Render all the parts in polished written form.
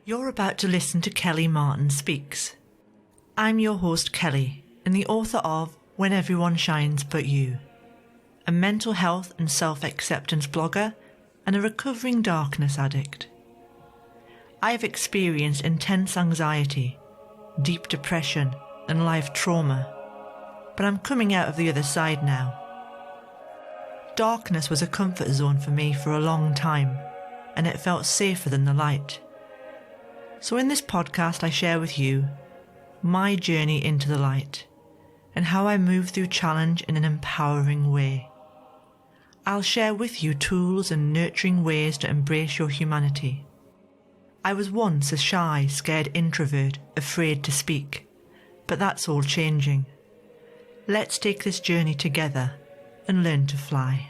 You're about to listen to Kelly Martin Speaks. I'm your host Kelly, and the author of When Everyone Shines But You, a mental health and self-acceptance blogger and a recovering darkness addict. I have experienced intense anxiety, deep depression and life trauma, but I'm coming out of the other side now. Darkness was a comfort zone for me for a long time, and it felt safer than the light. So in this podcast I share with you my journey into the light and how I move through challenge in an empowering way. I'll share with you tools and nurturing ways to embrace your humanity. I was once a shy, scared introvert, afraid to speak, but that's all changing. Let's take this journey together and learn to fly.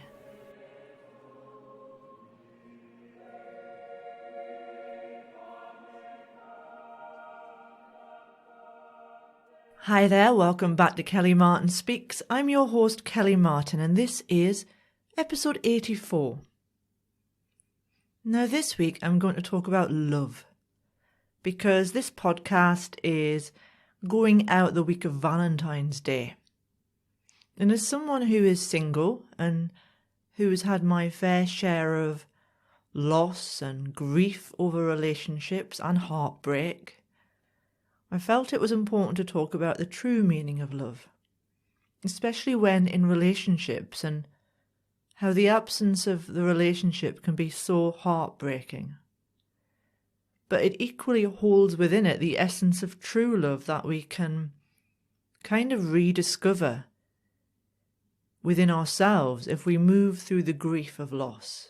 Hi there, welcome back to Kelly Martin Speaks. I'm your host Kelly Martin and this is episode 84. Now this week I'm going to talk about love because this podcast is going out the week of Valentine's Day. And as someone who is single and who has had my fair share of loss and grief over relationships and heartbreak, I felt it was important to talk about the true meaning of love, especially when in relationships and how the absence of the relationship can be so heartbreaking. But it equally holds within it the essence of true love that we can kind of rediscover within ourselves if we move through the grief of loss.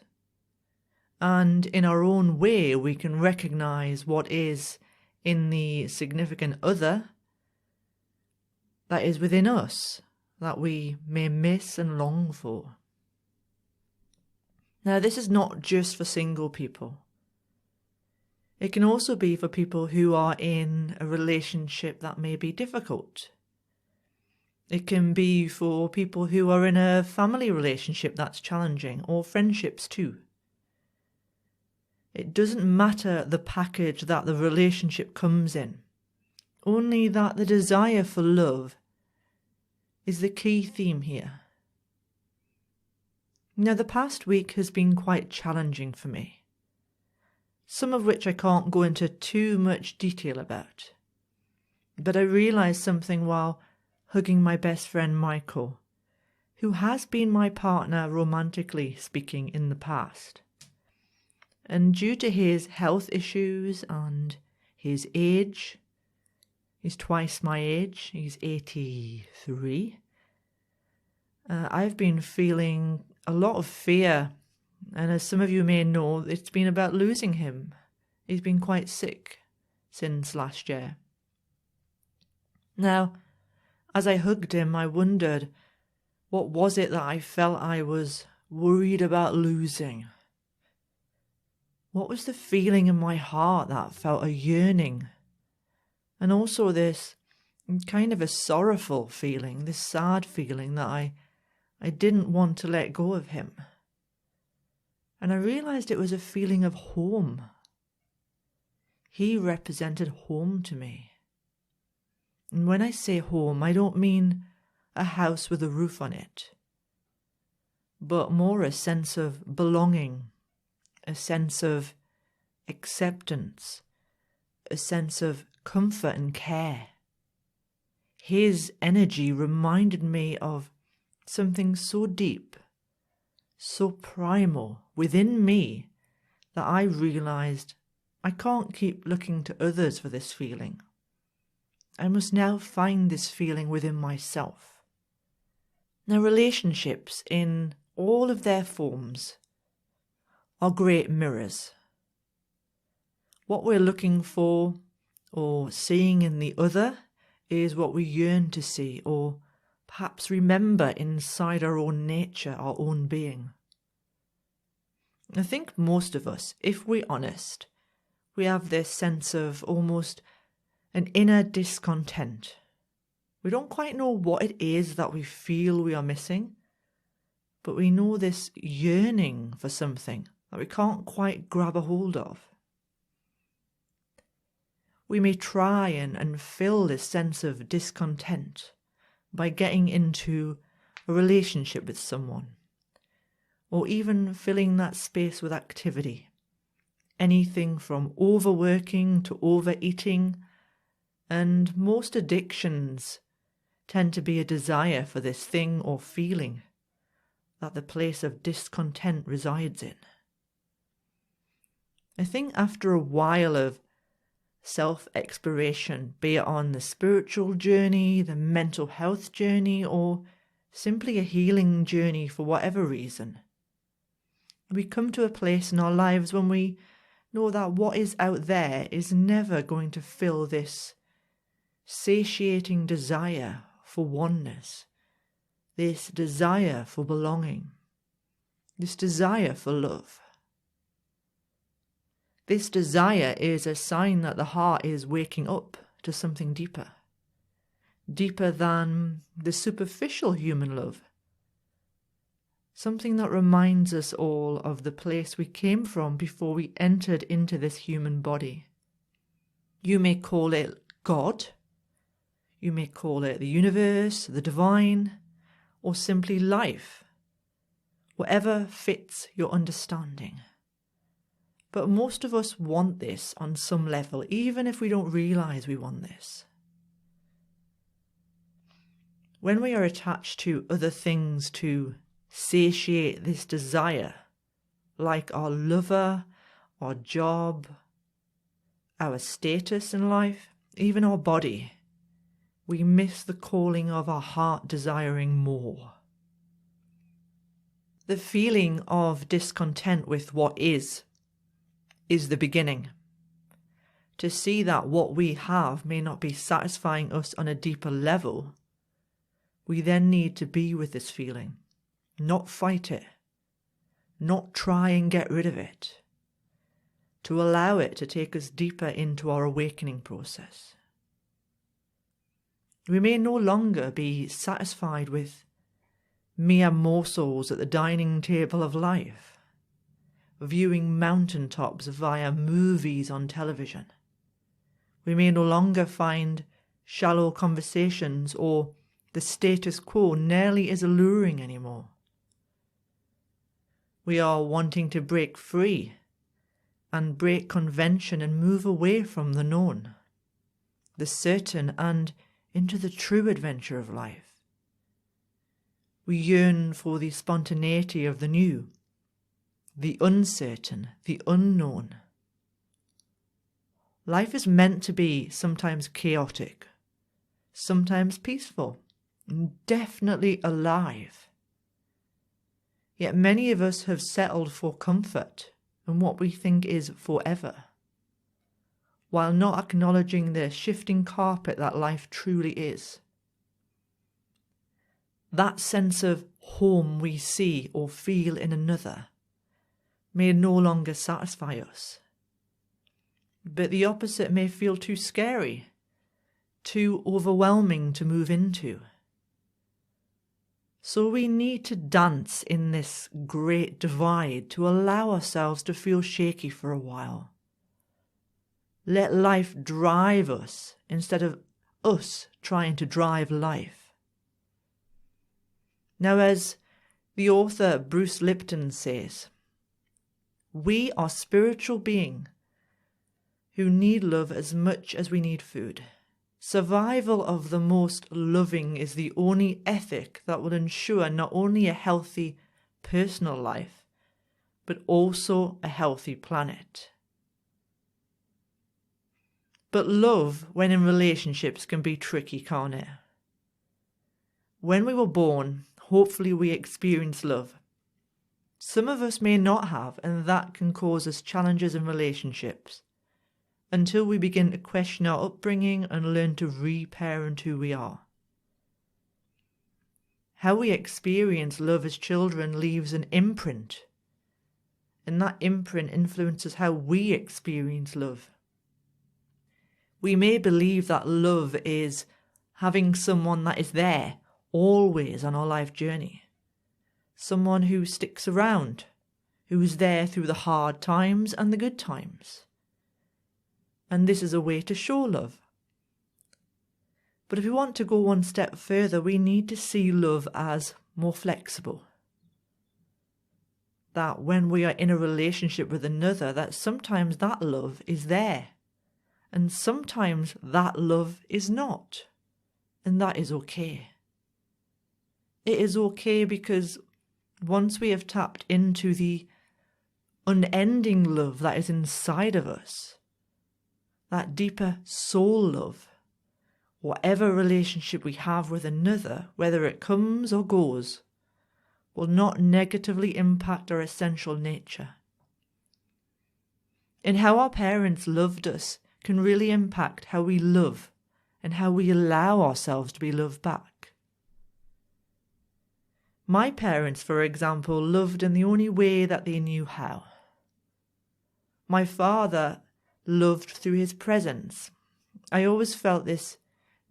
And in our own way, we can recognize what is in the significant other that is within us, that we may miss and long for. Now, this is not just for single people. It can also be for people who are in a relationship that may be difficult. It can be for people who are in a family relationship that's challenging, or friendships too. It doesn't matter the package that the relationship comes in, only that the desire for love is the key theme here. Now, the past week has been quite challenging for me, some of which I can't go into too much detail about. But I realised something while hugging my best friend Michael, who has been my partner romantically speaking in the past. And due to his health issues and his age, he's twice my age, he's 83, I've been feeling a lot of fear. And as some of you may know, it's been about losing him. He's been quite sick since last year. Now, as I hugged him, I wondered, what was it that I felt I was worried about losing? What was the feeling in my heart that felt a yearning? And also this kind of a sorrowful feeling, this sad feeling that I didn't want to let go of him. And I realised it was a feeling of home. He represented home to me. And when I say home, I don't mean a house with a roof on it, but more a sense of belonging, a sense of acceptance, a sense of comfort and care. His energy reminded me of something so deep, so primal within me that I realised I can't keep looking to others for this feeling. I must now find this feeling within myself. Now, relationships in all of their forms are great mirrors. What we're looking for or seeing in the other is what we yearn to see or perhaps remember inside our own nature, our own being. I think most of us, if we're honest, we have this sense of almost an inner discontent. We don't quite know what it is that we feel we are missing, but we know this yearning for something that we can't quite grab a hold of. We may try and fill this sense of discontent by getting into a relationship with someone, or even filling that space with activity. Anything from overworking to overeating, and most addictions tend to be a desire for this thing or feeling that the place of discontent resides in. I think after a while of self-exploration, be it on the spiritual journey, the mental health journey, or simply a healing journey for whatever reason, we come to a place in our lives when we know that what is out there is never going to fill this satiating desire for oneness, this desire for belonging, this desire for love. This desire is a sign that the heart is waking up to something deeper, deeper than the superficial human love, something that reminds us all of the place we came from before we entered into this human body. You may call it God, you may call it the universe, the divine, or simply life, whatever fits your understanding. But most of us want this on some level, even if we don't realize we want this. When we are attached to other things to satiate this desire, like our lover, our job, our status in life, even our body, we miss the calling of our heart desiring more. The feeling of discontent with what is the beginning. To see that what we have may not be satisfying us on a deeper level, we then need to be with this feeling, not fight it, not try and get rid of it, to allow it to take us deeper into our awakening process. We may no longer be satisfied with mere morsels at the dining table of life, viewing mountaintops via movies on television. We may no longer find shallow conversations or the status quo nearly as alluring anymore. We are wanting to break free and break convention and move away from the known, the certain, and into the true adventure of life. We yearn for the spontaneity of the new, the uncertain, the unknown. Life is meant to be sometimes chaotic, sometimes peaceful, and definitely alive. Yet many of us have settled for comfort and what we think is forever, while not acknowledging the shifting carpet that life truly is. That sense of home we see or feel in another may no longer satisfy us. But the opposite may feel too scary, too overwhelming to move into. So we need to dance in this great divide to allow ourselves to feel shaky for a while. Let life drive us instead of us trying to drive life. Now, as the author Bruce Lipton says, we are spiritual beings who need love as much as we need food. Survival of the most loving is the only ethic that will ensure not only a healthy personal life, but also a healthy planet. But love, when in relationships, can be tricky, can't it? When we were born, hopefully we experience love. Some of us may not have, and that can cause us challenges in relationships, until we begin to question our upbringing and learn to reparent who we are. How we experience love as children leaves an imprint, and that imprint influences how we experience love. We may believe that love is having someone that is there always on our life journey, someone who sticks around, who is there through the hard times and the good times. and this is a way to show love. But if we want to go one step further, we need to see love as more flexible. That when we are in a relationship with another, that sometimes that love is there, and sometimes that love is not, and that is okay. It is okay because once we have tapped into the unending love that is inside of us, that deeper soul love, whatever relationship we have with another, whether it comes or goes, will not negatively impact our essential nature. And how our parents loved us can really impact how we love and how we allow ourselves to be loved back. My parents, for example, loved in the only way that they knew how. My father loved through his presence. I always felt this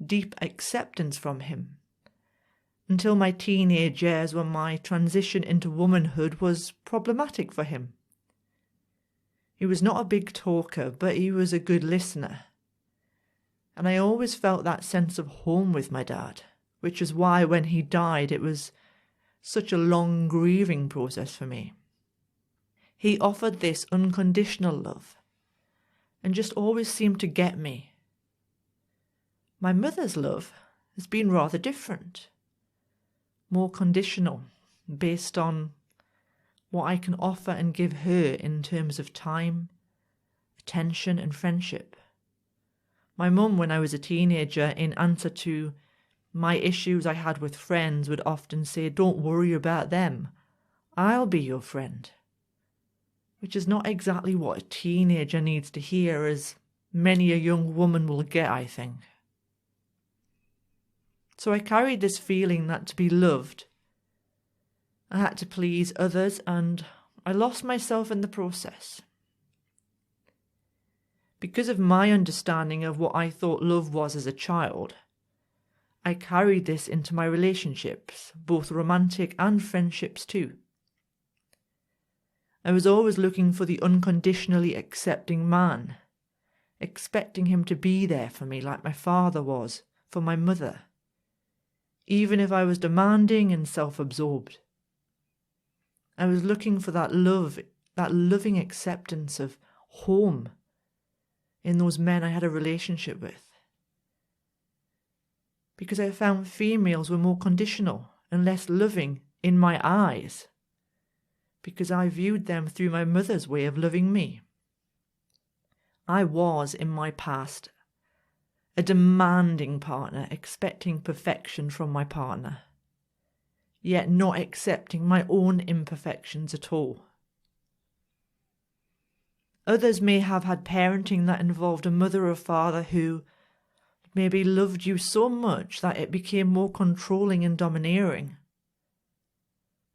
deep acceptance from him, until my teenage years when my transition into womanhood was problematic for him. He was not a big talker, but he was a good listener. And I always felt that sense of home with my dad, which is why when he died it was such a long grieving process for me. He offered this unconditional love and just always seemed to get me. My mother's love has been rather different, more conditional, based on what I can offer and give her in terms of time, attention and friendship. My mum, when I was a teenager, in answer to my issues I had with friends, would often say, "Don't worry about them, I'll be your friend." Which is not exactly what a teenager needs to hear, as many a young woman will get, I think. So I carried this feeling that to be loved, I had to please others, and I lost myself in the process. Because of my understanding of what I thought love was as a child, I carried this into my relationships, both romantic and friendships too. I was always looking for the unconditionally accepting man, expecting him to be there for me like my father was for my mother, even if I was demanding and self-absorbed. I was looking for that love, that loving acceptance of home in those men I had a relationship with. Because I found females were more conditional and less loving in my eyes, because I viewed them through my mother's way of loving me. I was, in my past, a demanding partner, expecting perfection from my partner, yet not accepting my own imperfections at all. Others may have had parenting that involved a mother or father who maybe loved you so much that it became more controlling and domineering.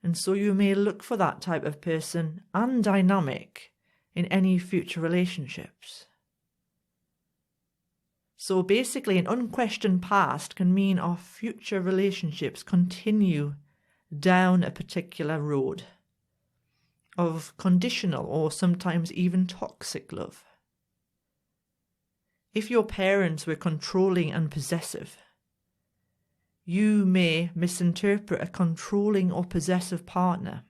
And so you may look for that type of person and dynamic in any future relationships. So basically, an unquestioned past can mean our future relationships continue down a particular road of conditional or sometimes even toxic love. If your parents were controlling and possessive, you may misinterpret a controlling or possessive partner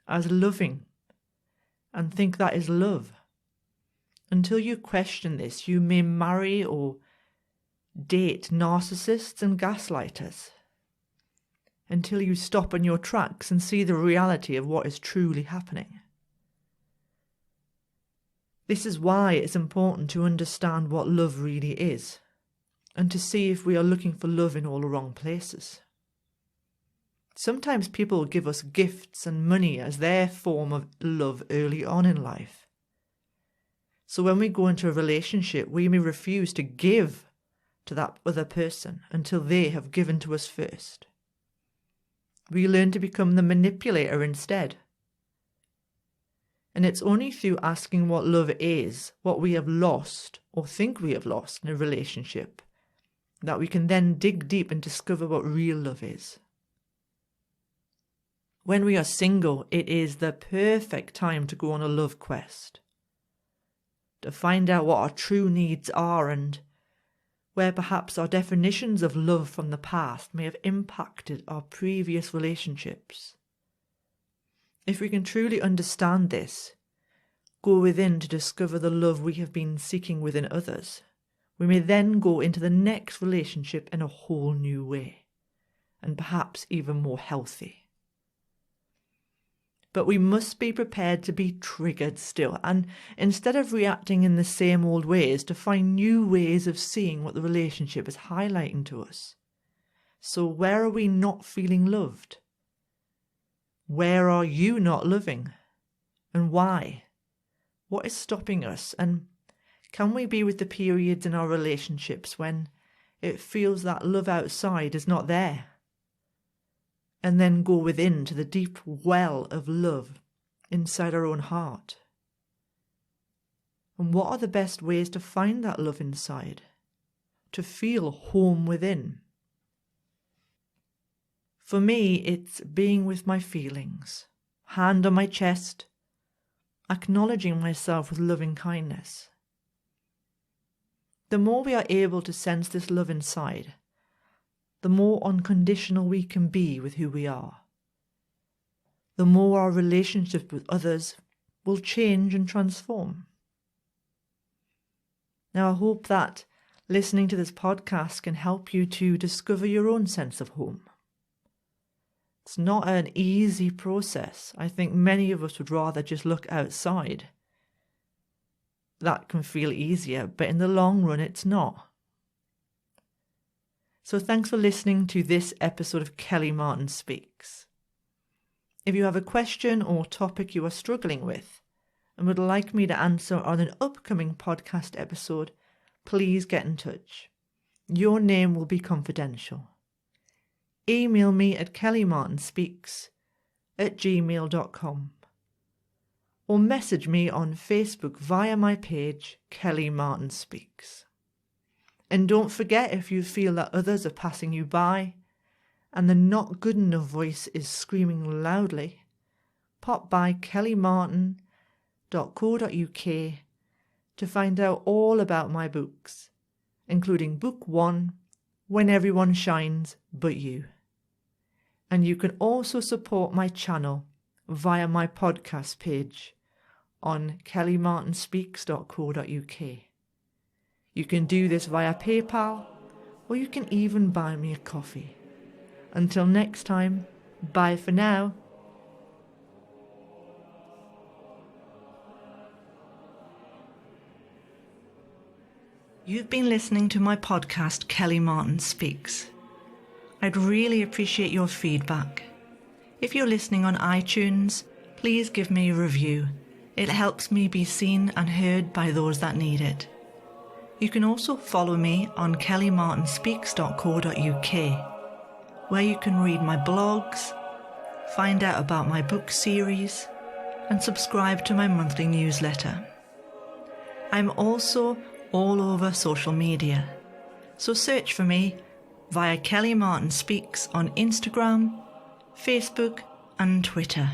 as loving and think that is love. Until you question this, you may marry or date narcissists and gaslighters, until you stop in your tracks and see the reality of what is truly happening. This is why it's important to understand what love really is, and to see if we are looking for love in all the wrong places. Sometimes people give us gifts and money as their form of love early on in life. So when we go into a relationship, we may refuse to give to that other person until they have given to us first. We learn to become the manipulator instead. And it's only through asking what love is, what we have lost or think we have lost in a relationship, that we can then dig deep and discover what real love is. When we are single, it is the perfect time to go on a love quest. to find out what our true needs are and where perhaps our definitions of love from the past may have impacted our previous relationships. If we can truly understand this, go within to discover the love we have been seeking within others, we may then go into the next relationship in a whole new way, and perhaps even more healthy. But we must be prepared to be triggered still, and instead of reacting in the same old ways, to find new ways of seeing what the relationship is highlighting to us. So where are we not feeling loved? Where are you not loving? And why? What is stopping us? And can we be with the periods in our relationships when it feels that love outside is not there? And then go within to the deep well of love inside our own heart. And what are the best ways to find that love inside? To feel home within? For me, it's being with my feelings, hand on my chest, acknowledging myself with loving kindness. The more we are able to sense this love inside, the more unconditional we can be with who we are. The more our relationships with others will change and transform. Now, I hope that listening to this podcast can help you to discover your own sense of home. It's not an easy process. I think many of us would rather just look outside. That can feel easier, but in the long run, it's not. So thanks for listening to this episode of Kelly Martin Speaks. If you have a question or topic you are struggling with and would like me to answer on an upcoming podcast episode, please get in touch. Your name will be confidential. Email me at kellymartinspeaks@gmail.com or message me on Facebook via my page, Kelly Martin Speaks. And don't forget, if you feel that others are passing you by and the not good enough voice is screaming loudly, pop by kellymartin.co.uk to find out all about my books, including Book 1, When Everyone Shines But You. And you can also support my channel via my podcast page on kellymartinspeaks.co.uk. You can do this via PayPal, or you can even buy me a coffee. Until next time, bye for now. You've been listening to my podcast, Kelly Martin Speaks. I'd really appreciate your feedback. If you're listening on iTunes, please give me a review. It helps me be seen and heard by those that need it. You can also follow me on kellymartinspeaks.co.uk, where you can read my blogs, find out about my book series, and subscribe to my monthly newsletter. I'm also all over social media, so search for me via Kelly Martin Speaks on Instagram, Facebook, and Twitter.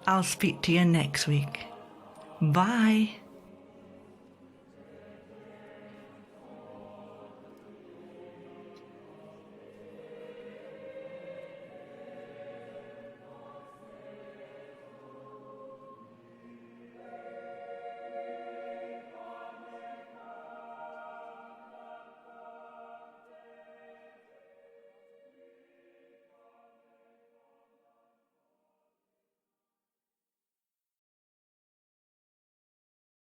I'll speak to you next week. Bye.